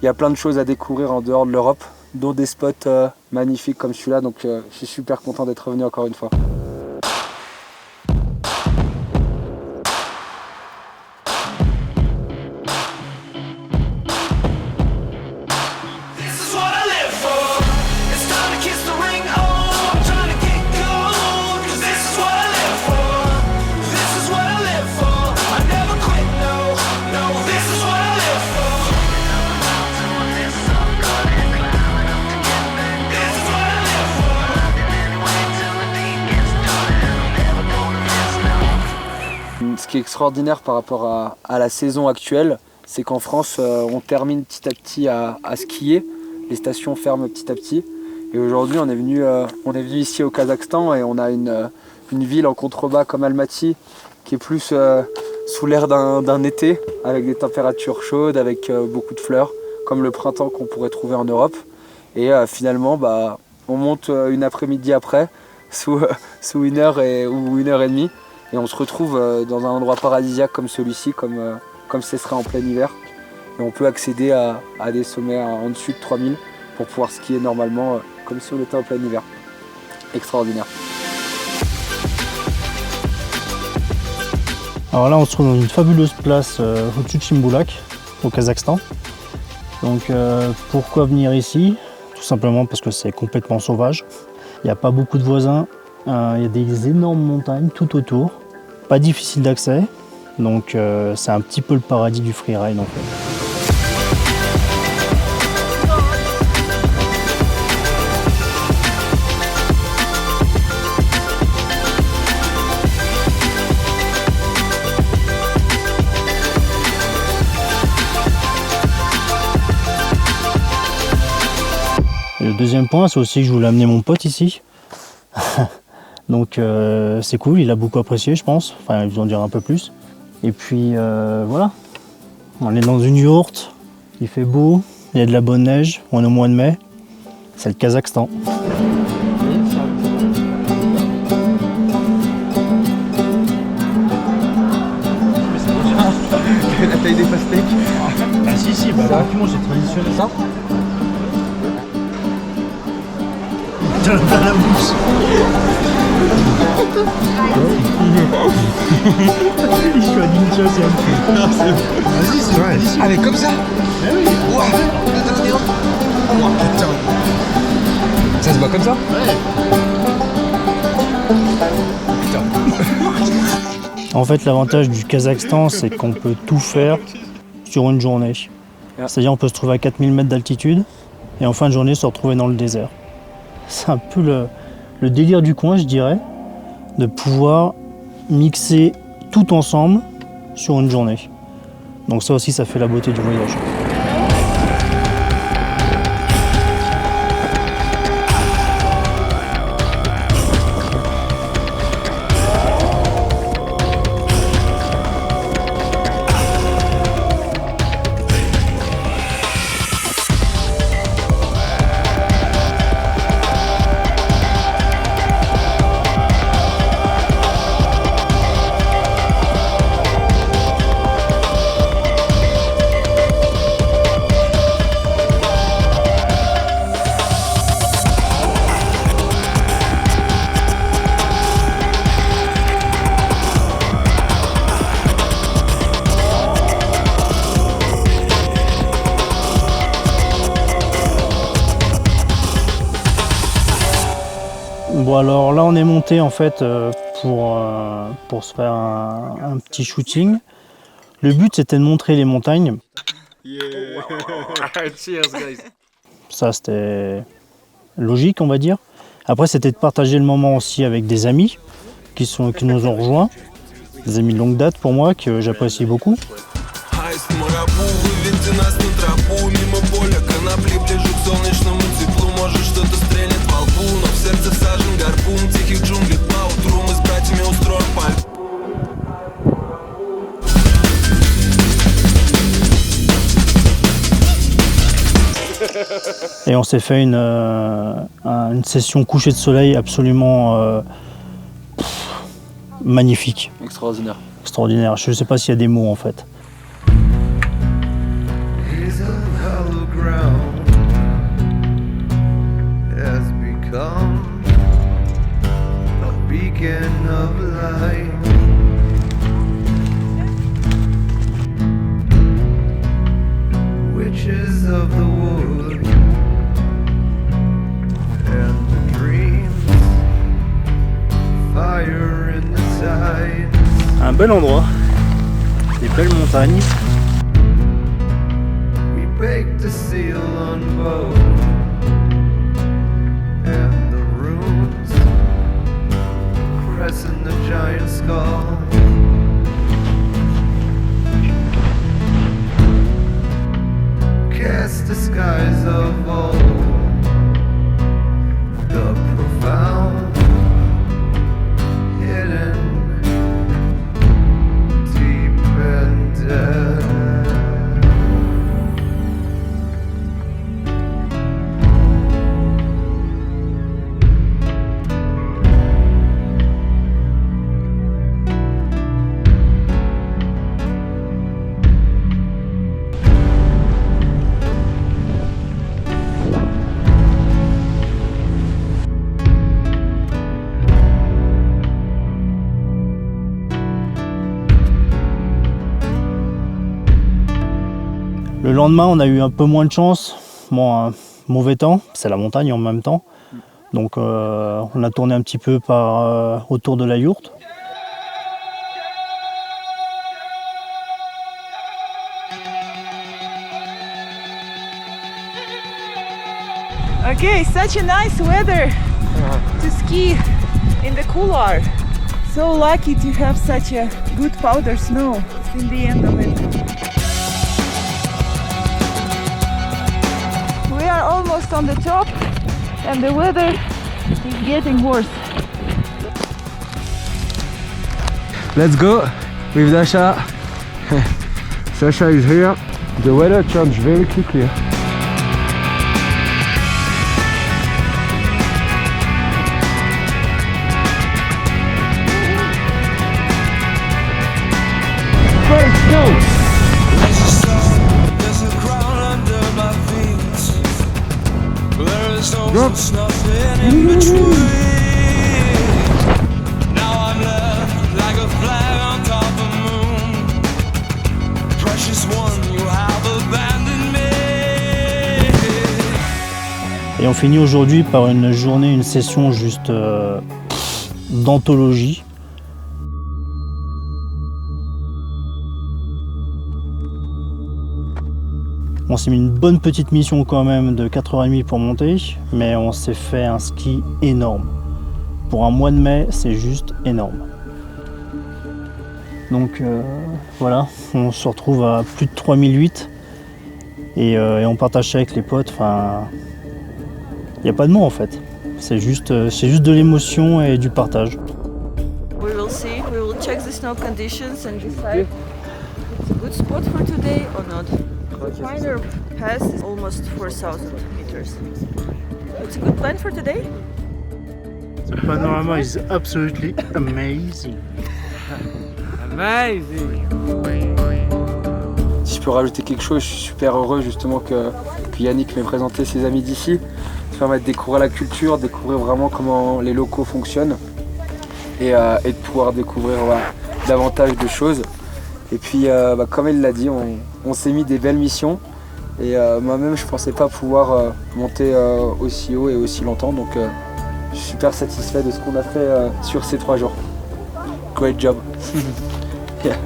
il y a plein de choses à découvrir en dehors de l'Europe, dont des spots magnifiques comme celui-là. Donc je suis super content d'être revenu encore une fois. Ce qui est extraordinaire par rapport à la saison actuelle, c'est qu'en France, on termine petit à petit à skier. Les stations ferment petit à petit. Et aujourd'hui, on est venu ici au Kazakhstan et on a une ville en contrebas comme Almaty qui est plus sous l'air d'un été, avec des températures chaudes, avec beaucoup de fleurs, comme le printemps qu'on pourrait trouver en Europe. Et finalement, on monte une après-midi après, sous 1 heure ou 1 heure et demie. Et on se retrouve dans un endroit paradisiaque comme celui-ci, comme ce serait en plein hiver. Et on peut accéder à des sommets en dessus de 3000 pour pouvoir skier normalement comme si on était en plein hiver. Extraordinaire. Alors là on se trouve dans une fabuleuse place au-dessus de Chimbulak, au Kazakhstan. Donc pourquoi venir ici? Tout simplement parce que c'est complètement sauvage. Il n'y a pas beaucoup de voisins, il y a des énormes montagnes tout autour. Pas difficile d'accès, donc c'est un petit peu le paradis du freeride en fait. Et le deuxième point, c'est aussi que je voulais amener mon pote ici. Donc c'est cool, il a beaucoup apprécié je pense, enfin il vous en dira un peu plus. Et puis voilà, on est dans une yourte, il fait beau, il y a de la bonne neige, on est au mois de mai, c'est le Kazakhstan. La taille des pastèques. Ah si, effectivement c'est traditionnel. Ça dans la bouche. Je suis à Ninja, c'est un peu. Non, c'est bon. Vas-y, c'est vrai. Allez, comme ça. Ah oui. Ouah. Oh, putain. Ça se voit comme ça? Ouais. Putain. En fait, l'avantage du Kazakhstan, c'est qu'on peut tout faire sur une journée. C'est-à-dire on peut se trouver à 4000 mètres d'altitude et en fin de journée se retrouver dans le désert. C'est un peu le délire du coin, je dirais, de pouvoir mixer tout ensemble sur une journée. Donc ça aussi, ça fait la beauté du voyage. Bon alors là on est monté en fait pour se faire un petit shooting. Le but c'était de montrer les montagnes. Yeah. Cheers guys. Ça c'était logique on va dire. Après c'était de partager le moment aussi avec des amis qui nous ont rejoints. Des amis de longue date pour moi que j'apprécie beaucoup. Et on s'est fait une session coucher de soleil absolument magnifique. Extraordinaire. Extraordinaire. Je ne sais pas s'il y a des mots en fait. beacon of light. Witches of the wood and the dreams, fire in the tide. Un bel endroit, des belles montagnes. We baked a seal on both, and the runes crescent the giant skull. Cast the skies of old, the profound, hidden, deep and dead. Le lendemain, on a eu un peu moins de chance. Bon, un mauvais temps, c'est la montagne en même temps. Donc on a tourné un petit peu autour de la yourte. Okay, such a nice weather to ski in the couloir. So lucky to have such a good powder snow in the end of it. We are almost on the top and the weather is getting worse. Let's go with Dasha. Sasha is here. The weather changed very quickly. First go! There's a ground under my feet. There is Drop. almost nothing in between. Now I'm left like a flag on top of the moon. Precious one, you have abandoned me. Et on finit aujourd'hui par une journée, une session juste d'anthologie. On s'est mis une bonne petite mission quand même de 4h30 pour monter, mais on s'est fait un ski énorme. Pour un mois de mai, c'est juste énorme. Donc voilà, on se retrouve à plus de 3008 et on partage ça avec les potes. Enfin, il n'y a pas de mots en fait. C'est juste de l'émotion et du partage. We will see, we will check the snow conditions and decide if it's a good spot for today or not. The final pass is almost 4,000 meters. It's a good plan for today? The panorama is absolutely amazing. Si je peux rajouter quelque chose, je suis super heureux justement que Yannick m'ait présenté ses amis d'ici. Ça permet de découvrir la culture, découvrir vraiment comment les locaux fonctionnent et de pouvoir découvrir davantage de choses. Et puis comme il l'a dit, on s'est mis des belles missions et moi-même je pensais pas pouvoir monter aussi haut et aussi longtemps, donc je suis super satisfait de ce qu'on a fait sur ces 3 jours. Great job. Yeah.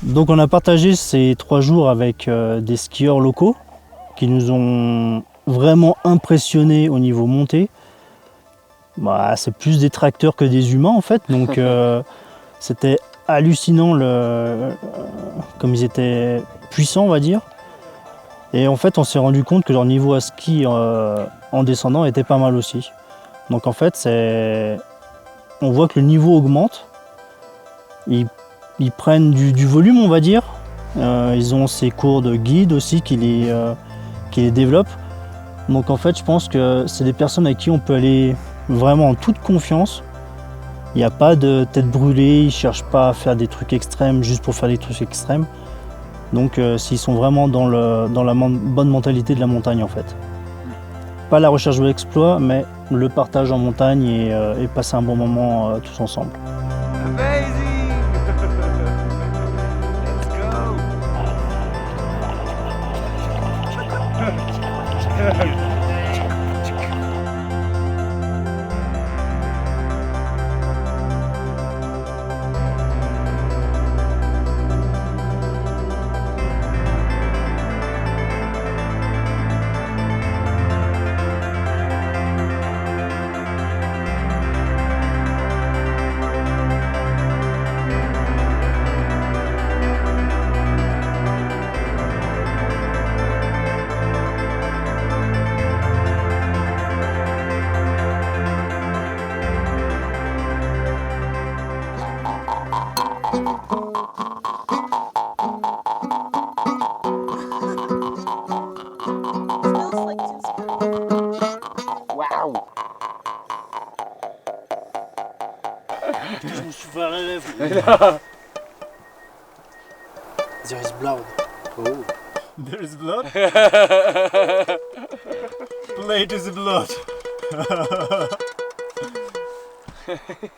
Donc on a partagé ces 3 jours avec des skieurs locaux qui nous ont vraiment impressionnés au niveau montée. C'est plus des tracteurs que des humains en fait, donc c'était hallucinant comme ils étaient puissants, on va dire. Et en fait, on s'est rendu compte que leur niveau à ski en descendant était pas mal aussi. Donc en fait, on voit que le niveau augmente. Ils prennent du volume, on va dire. Ils ont ces cours de guide aussi qui les développent. Donc en fait, je pense que c'est des personnes avec qui on peut aller vraiment en toute confiance. Il n'y a pas de tête brûlée, ils ne cherchent pas à faire des trucs extrêmes juste pour faire des trucs extrêmes. Donc s'ils sont vraiment dans la bonne mentalité de la montagne en fait. Pas la recherche de l'exploit, mais le partage en montagne et passer un bon moment tous ensemble. Amazing! Let's go! Waouh! Je me suis fait à la lèvre. There is blood. Oh. There is blood? Plate is blood.